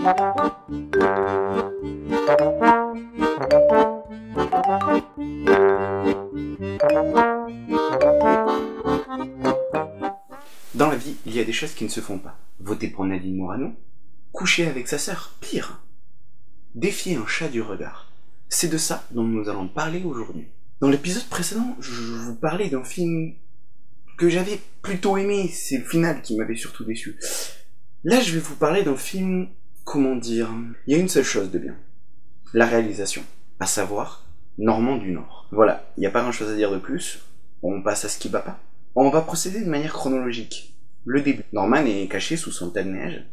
Dans la vie, il y a des choses qui ne se font pas. Voter pour Nadine Morano, coucher avec sa sœur, pire. Défier un chat du regard. C'est de ça dont nous allons parler aujourd'hui. Dans l'épisode précédent, je vous parlais d'un film que j'avais plutôt aimé, c'est le final qui m'avait surtout déçu. Là, je vais vous parler d'un film, comment dire, il y a une seule chose de bien. La réalisation, à savoir Normand du Nord. Voilà, il n'y a pas grand chose à dire de plus, on passe à ce qui va pas. On va procéder de manière chronologique. Le début. Norman est caché sous son tas de neige,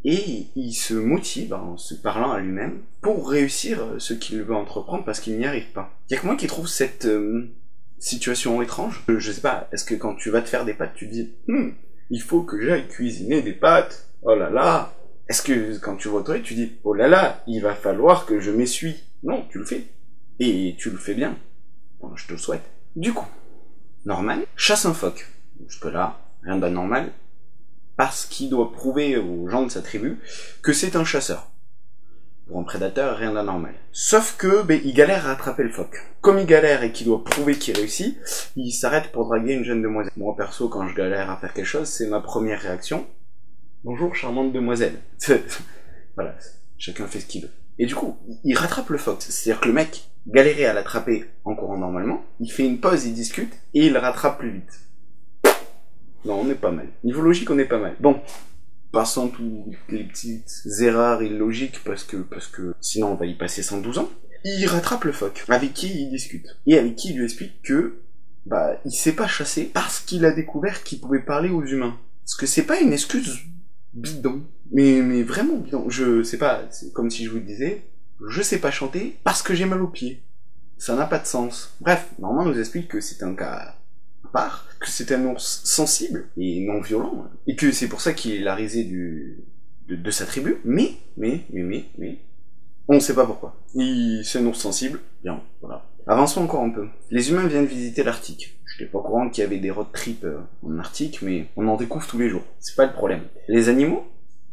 et il se motive en se parlant à lui-même pour réussir ce qu'il veut entreprendre parce qu'il n'y arrive pas. Il y a que moi qui trouve cette situation étrange. Je sais pas, est-ce que quand tu vas te faire des pâtes, tu te dis il faut que j'aille cuisiner des pâtes, oh là là. Est-ce que quand tu vas aux toilettes, tu dis oh là là, il va falloir que je m'essuie. Non, tu le fais. Et tu le fais bien. Bon, je te le souhaite. Du coup, Norman chasse un phoque. Jusque-là, rien d'anormal. Parce qu'il doit prouver aux gens de sa tribu que c'est un chasseur. Pour un prédateur, rien d'anormal. Sauf que, il galère à attraper le phoque. Comme il galère et qu'il doit prouver qu'il réussit, il s'arrête pour draguer une jeune demoiselle. Moi, perso, quand je galère à faire quelque chose, c'est ma première réaction. Bonjour, charmante demoiselle. Voilà, chacun fait ce qu'il veut. Et du coup, il rattrape le phoque. C'est-à-dire que le mec galérait à l'attraper en courant normalement, il fait une pause, il discute, et il le rattrape plus vite. Non, on est pas mal. Niveau logique, on est pas mal. Bon, passons toutes les petites erreurs illogiques, parce que sinon on va y passer 112 ans. Il rattrape le phoque, avec qui il discute. Et avec qui il lui explique que, il sait pas chasser parce qu'il a découvert qu'il pouvait parler aux humains. Parce que c'est pas une excuse bidon. Mais vraiment bidon. Je sais pas, c'est comme si je vous disais, je sais pas chanter parce que j'ai mal aux pieds. Ça n'a pas de sens. Bref, Normand nous explique que c'est un cas part, que c'est un ours sensible et non violent, et que c'est pour ça qu'il est la risée de sa tribu, mais, on ne sait pas pourquoi. C'est un ours sensible, bien, voilà. Avançons encore un peu. Les humains viennent visiter l'Arctique. Je n'étais pas au courant qu'il y avait des road trips en Arctique, mais on en découvre tous les jours. C'est pas le problème. Les animaux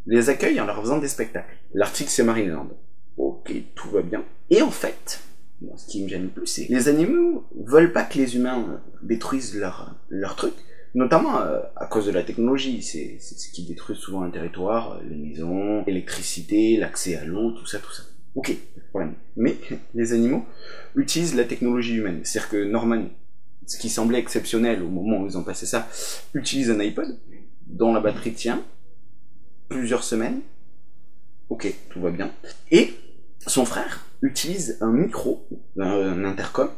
les accueillent en leur faisant des spectacles. L'Arctique, c'est Marineland. Ok, tout va bien. Et en fait, ce qui me gêne le plus, c'est que les animaux veulent pas que les humains détruisent leur truc, notamment à cause de la technologie. C'est ce qui détruit souvent un territoire, les maisons, l'électricité, l'accès à l'eau, tout ça. Ok, pas de problème. Mais les animaux utilisent la technologie humaine. C'est-à-dire que Norman, ce qui semblait exceptionnel au moment où ils ont passé ça, utilise un iPod dont la batterie tient plusieurs semaines. Ok, tout va bien. Et son frère utilise un micro, un intercom,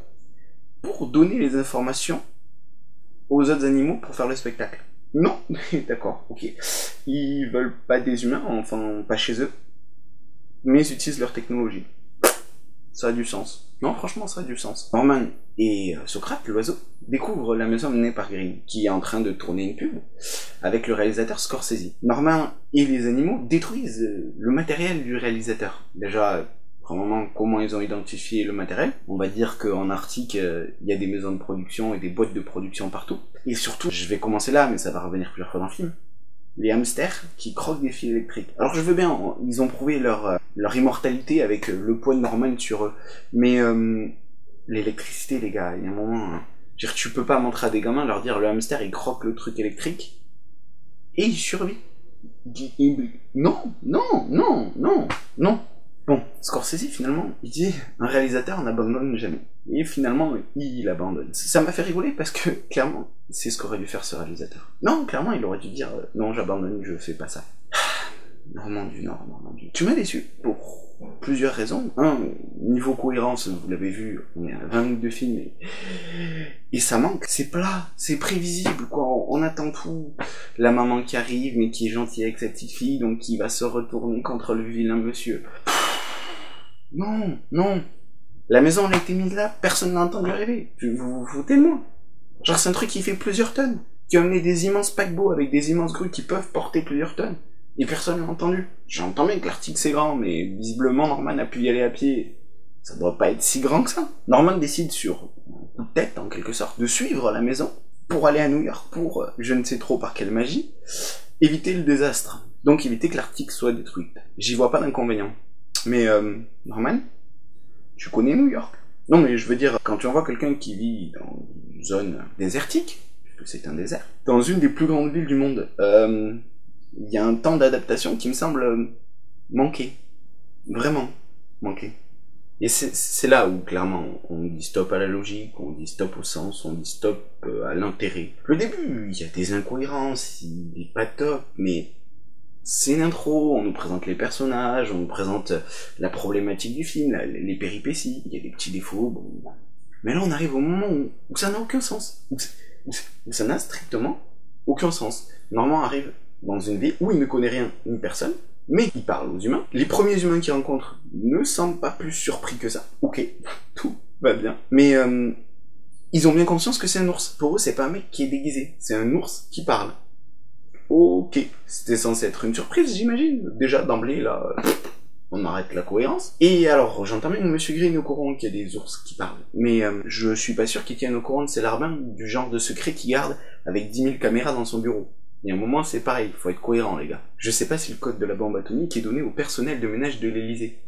pour donner les informations aux autres animaux pour faire le spectacle. Non, d'accord, ok. Ils veulent pas des humains, enfin pas chez eux, mais ils utilisent leur technologie. Ça a du sens. Non, franchement, ça a du sens. Norman et Socrate, l'oiseau, découvrent la maison menée par Green, qui est en train de tourner une pub avec le réalisateur Scorsese. Norman et les animaux détruisent le matériel du réalisateur. Déjà, premièrement, comment ils ont identifié le matériel. On va dire qu'en Arctique, il y a des maisons de production et des boîtes de production partout. Et surtout, je vais commencer là, mais ça va revenir plusieurs fois dans le film, les hamsters qui croquent des fils électriques. Alors je veux bien, ils ont prouvé leur immortalité avec le poids de Norman sur eux. Mais l'électricité, les gars, il y a un moment... tu peux pas montrer à des gamins, leur dire le hamster, il croque le truc électrique, et il survit. Non. Bon, Scorsese, finalement, il dit un réalisateur n'abandonne jamais. Et finalement, il abandonne. Ça m'a fait rigoler parce que, clairement, c'est ce qu'aurait dû faire ce réalisateur. Non, clairement, il aurait dû dire non, j'abandonne, je fais pas ça. Normand du Nord. Tu m'as déçu pour plusieurs raisons. Niveau cohérence, vous l'avez vu, on est à 20 minutes de film et ça manque. C'est plat, c'est prévisible, quoi. On attend tout. La maman qui arrive, mais qui est gentille avec sa petite fille, donc qui va se retourner contre le vilain monsieur. Non. La maison, elle a été mise là, personne n'a entendu rêver. Vous vous foutez de moi. Genre, c'est un truc qui fait plusieurs tonnes, qui a amené des immenses paquebots avec des immenses grues qui peuvent porter plusieurs tonnes. Et personne n'a entendu. J'entends bien que l'Arctique c'est grand, mais visiblement Norman a pu y aller à pied. Ça doit pas être si grand que ça. Norman décide sur un coup de tête, en quelque sorte, de suivre la maison pour aller à New York, pour, je ne sais trop par quelle magie, éviter le désastre. Donc éviter que l'article soit détruit. J'y vois pas d'inconvénient. Mais Norman, tu connais New York? Non mais je veux dire, quand tu envoies quelqu'un qui vit dans une zone désertique, puisque c'est un désert, dans une des plus grandes villes du monde, il y a un temps d'adaptation qui me semble manquer. Vraiment manquer. Et c'est là où, clairement, on dit stop à la logique, on dit stop au sens, on dit stop à l'intérêt. Le début, il y a des incohérences, il est pas top, mais c'est une intro, on nous présente les personnages, on nous présente la problématique du film, les péripéties, il y a des petits défauts, bon. Mais là, on arrive au moment où ça n'a aucun sens. Où ça n'a strictement aucun sens. Norman arrive dans une ville où il ne connaît rien ni personne, mais il parle aux humains. Les premiers humains qu'il rencontre ne semblent pas plus surpris que ça. Ok, tout va bien. Mais ils ont bien conscience que c'est un ours. Pour eux, c'est pas un mec qui est déguisé, c'est un ours qui parle. Ok, c'était censé être une surprise, j'imagine. Déjà, d'emblée, là, on arrête la cohérence. Et alors, j'entends bien que Monsieur Green est au courant qu'il y a des ours qui parlent. Mais je suis pas sûr qu'il tienne au courant de ces larbins, du genre de secret qu'il garde avec 10 000 caméras dans son bureau. Il y a un moment, c'est pareil, il faut être cohérent, les gars. Je sais pas si le code de la bombe atomique est donné au personnel de ménage de l'Élysée.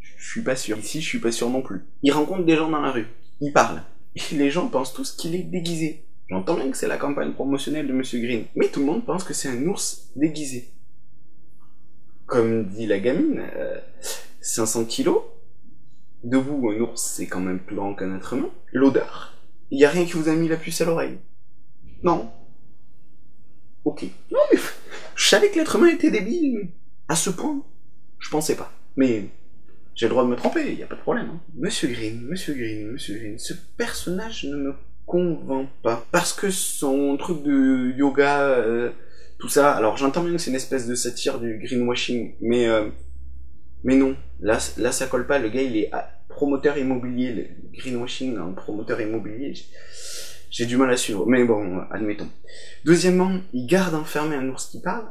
Je suis pas sûr. Ici, je suis pas sûr non plus. Il rencontre des gens dans la rue. Il parle. Et les gens pensent tous qu'il est déguisé. J'entends bien que c'est la campagne promotionnelle de Monsieur Green. Mais tout le monde pense que c'est un ours déguisé. Comme dit la gamine, 500 kilos. Debout, un ours, c'est quand même plus grand qu'un être humain. L'odeur. Il y a rien qui vous a mis la puce à l'oreille. Non. Ok. Non mais, je savais que l'être humain était débile, mais à ce point, je pensais pas. Mais, j'ai le droit de me tromper, y a pas de problème. Hein. Monsieur Green, ce personnage ne me convainc pas. Parce que son truc de yoga, tout ça, alors j'entends bien que c'est une espèce de satire du greenwashing, mais non, là ça colle pas, le gars il est promoteur immobilier, le greenwashing en promoteur immobilier, j'ai du mal à suivre, mais bon, admettons. Deuxièmement, il garde enfermé un ours qui parle,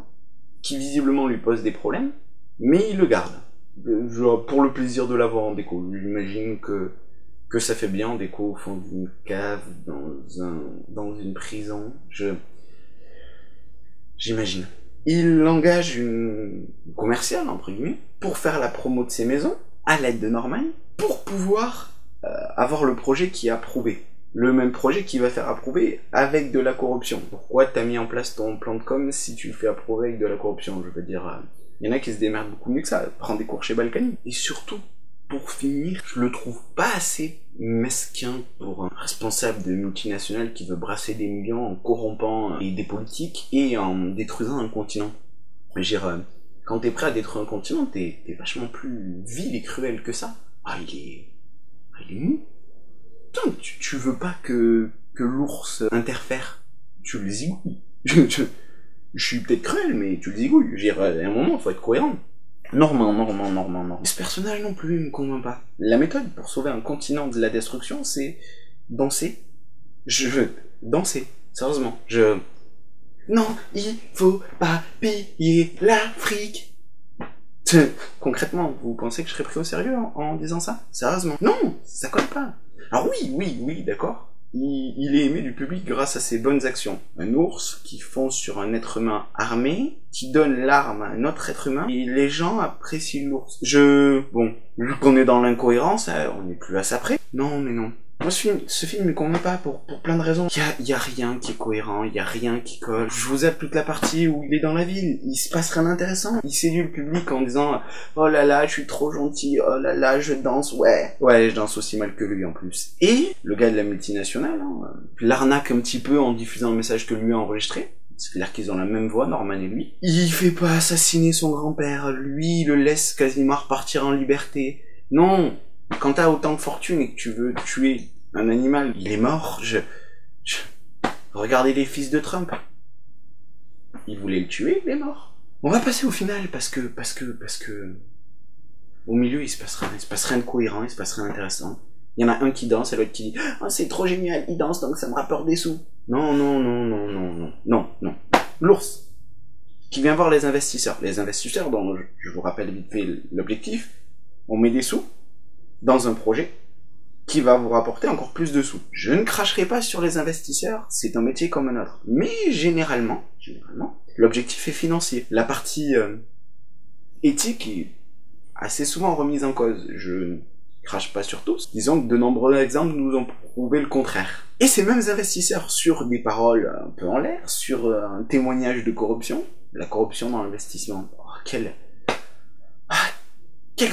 qui visiblement lui pose des problèmes, mais il le garde. Genre, pour le plaisir de l'avoir en déco. J'imagine que ça fait bien en déco au fond d'une cave, dans une prison. J'imagine. Il engage une commerciale, entre guillemets, pour faire la promo de ses maisons, à l'aide de Norman, pour pouvoir avoir le projet qui est approuvé. Le même projet qui va faire approuver avec de la corruption. Pourquoi t'as mis en place ton plan de com si tu le fais approuver avec de la corruption? Je veux dire, il y en a qui se démerdent beaucoup mieux que ça, prendre des cours chez Balkany. Et surtout, pour finir, je le trouve pas assez mesquin pour un responsable de multinationale qui veut brasser des millions en corrompant des politiques et en détruisant un continent. Je veux dire, quand t'es prêt à détruire un continent, t'es vachement plus vil et cruel que ça. Ah, il est mou. Putain, tu veux pas que l'ours interfère, tu le zigouilles. Je suis peut-être cruel, mais tu le zigouilles. Je veux dire, à un moment, faut être cohérent. Normand. Ce personnage non plus me convainc pas. La méthode pour sauver un continent de la destruction, c'est danser. Je veux danser, sérieusement. Non, il faut pas piller l'Afrique. Concrètement, vous pensez que je serais pris au sérieux en disant ça? Sérieusement? Non, ça colle pas. Alors oui, d'accord. Il est aimé du public grâce à ses bonnes actions. Un ours qui fonce sur un être humain armé, qui donne l'arme à un autre être humain, et les gens apprécient l'ours. Bon, vu qu'on est dans l'incohérence, on n'est plus à ça près. Non, mais non. Moi, ce film ne convainc pas pour plein de raisons. Il y a rien qui est cohérent, il y a rien qui colle. Je vous ai toute la partie où il est dans la ville, il se passe rien d'intéressant. Il séduit le public en disant « Oh là là, je suis trop gentil, oh là là, je danse, ouais. » Ouais, je danse aussi mal que lui en plus. Et le gars de la multinationale, l'arnaque un petit peu en diffusant le message que lui a enregistré. C'est-à-dire qu'ils ont la même voix, Norman et lui. Il fait pas assassiner son grand-père, lui, il le laisse quasiment repartir en liberté. Non! Quand t'as autant de fortune et que tu veux tuer un animal, il est mort, Regardez les fils de Trump. Il voulait le tuer, il est mort. On va passer au final, parce que... Au milieu, il se passe rien de cohérent, il se passe rien d'intéressant. Il y en a un qui danse et l'autre qui dit « Oh, c'est trop génial, il danse, donc ça me rapporte des sous. » Non. L'ours, qui vient voir les investisseurs. Les investisseurs, dont je vous rappelle vite fait l'objectif, on met des sous dans un projet qui va vous rapporter encore plus de sous. Je ne cracherai pas sur les investisseurs, c'est un métier comme un autre. Mais généralement, L'objectif est financier. La partie éthique est assez souvent remise en cause. Je ne crache pas sur tous. Disons que de nombreux exemples nous ont prouvé le contraire. Et ces mêmes investisseurs, sur des paroles un peu en l'air, sur un témoignage de corruption, la corruption dans l'investissement, quel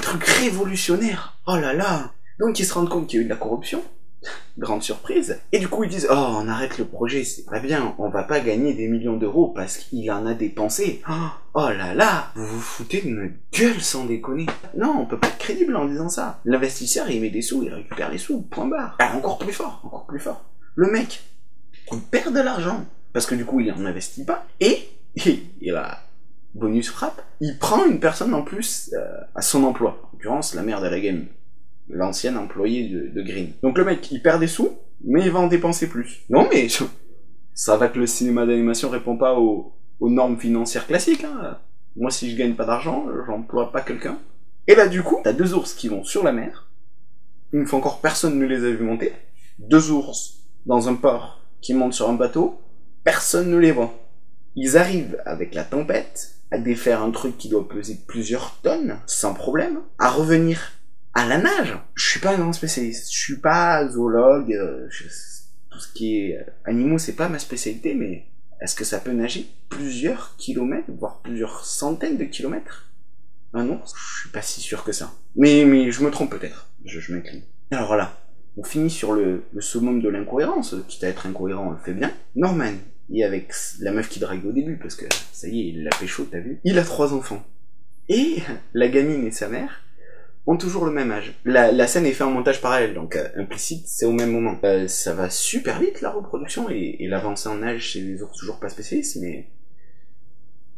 truc révolutionnaire. Oh là là. Donc ils se rendent compte qu'il y a eu de la corruption. Grande surprise. Et du coup ils disent, oh, on arrête le projet, c'est pas bien, on va pas gagner des millions d'euros parce qu'il en a dépensé. Oh là là, vous vous foutez de notre gueule sans déconner. Non, on peut pas être crédible en disant ça. L'investisseur, il met des sous, il récupère les sous, point barre. Alors, encore plus fort, encore plus fort. Le mec, il perd de l'argent parce que du coup il en investit pas et il a bonus frappe, il prend une personne en plus à son emploi. En l'occurrence, la mère de la game. L'ancien employé de Green. Donc le mec, il perd des sous, mais il va en dépenser plus. Non mais, ça va que le cinéma d'animation répond pas aux normes financières classiques, hein. Moi, si je gagne pas d'argent, j'emploie pas quelqu'un. Et là, du coup, t'as 2 ours qui vont sur la mer. Une fois encore, personne ne les a vus monter. 2 ours dans un port qui montent sur un bateau. Personne ne les voit. Ils arrivent avec la tempête à défaire un truc qui doit peser plusieurs tonnes, sans problème, à revenir à la nage. Je suis pas un grand spécialiste, je suis pas zoologue, tout ce qui est animaux c'est pas ma spécialité, mais est-ce que ça peut nager plusieurs kilomètres, voire plusieurs centaines de kilomètres? Un ours? Je suis pas si sûr que ça. Mais je me trompe peut-être, je m'incline. Alors voilà, on finit sur le summum de l'incohérence, quitte à être incohérent, on le fait bien. Norman, et avec la meuf qui drague au début, parce que ça y est, il l'a pécho, t'as vu? Il a 3 enfants. Et la gamine et sa mère ont toujours le même âge. La scène est faite en montage parallèle, donc implicite, c'est au même moment. Ça va super vite, la reproduction, et l'avancée en âge chez les ours, toujours pas spécialiste, mais...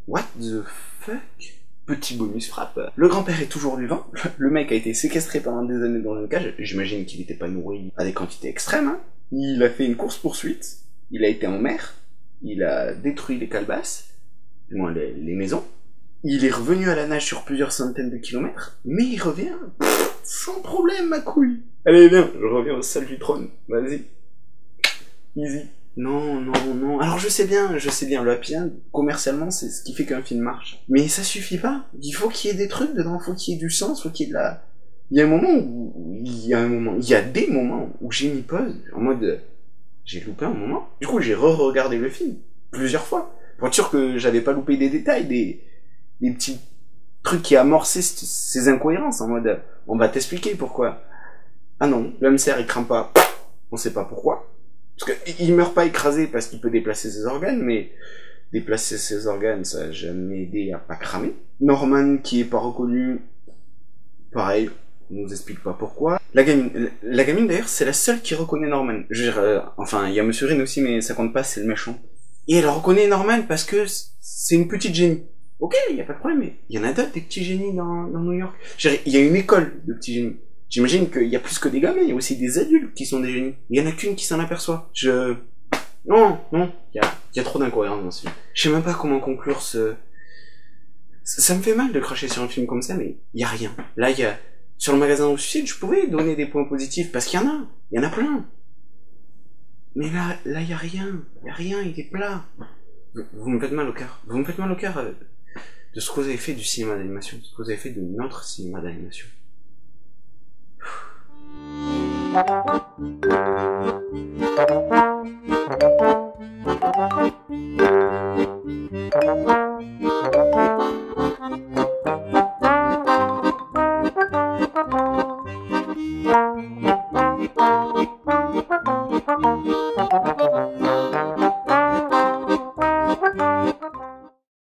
What the fuck? Petit bonus frappe. Le grand-père est toujours vivant, le mec a été séquestré pendant des années dans une cage, j'imagine qu'il était pas nourri à des quantités extrêmes, hein. Il a fait une course-poursuite, il a été en mer, il a détruit les calebasses, du moins les maisons. Il est revenu à la nage sur plusieurs centaines de kilomètres, mais il revient sans problème, ma couille. Allez, viens, je reviens au sol du trône. Vas-y. Easy. Non, non, non. Alors je sais bien, le happy end, commercialement, c'est ce qui fait qu'un film marche. Mais ça suffit pas. Il faut qu'il y ait des trucs dedans, il faut qu'il y ait du sens, il faut qu'il y ait de la... Il y a des moments où j'ai mis pause, en mode... J'ai loupé un moment. Du coup, j'ai re-regardé le film, plusieurs fois, pour être sûr que j'avais pas loupé des détails, des petits trucs qui amorçaient ces incohérences, en mode, on va t'expliquer pourquoi. Ah non, le hamster il crame pas, on sait pas pourquoi. Parce que il meurt pas écrasé parce qu'il peut déplacer ses organes, mais déplacer ses organes, ça a jamais aidé à pas cramer. Norman qui est pas reconnu, pareil, on nous explique pas pourquoi. La gamine d'ailleurs, c'est la seule qui reconnaît Norman. Je veux dire, enfin, il y a Monsieur Rin aussi, mais ça compte pas, c'est le méchant. Et elle reconnaît Norman parce que c'est une petite génie. Ok, il y a pas de problème, mais il y en a d'autres, des petits génies dans New York. Il y a une école de petits génies. J'imagine qu'il y a plus que des gamins, il y a aussi des adultes qui sont des génies. Il y en a qu'une qui s'en aperçoit. Non, il y a trop d'incohérences dans ce film. Je sais même pas comment conclure ça me fait mal de cracher sur un film comme ça, mais il y a rien. Là, sur le magasin au suicide, je pouvais donner des points positifs, parce qu'il y en a plein. Mais là, il y a rien, il est plat. Vous me faites mal au cœur. Vous me faites mal au cœur de ce que vous avez fait du cinéma d'animation, de ce que vous avez fait de notre cinéma d'animation.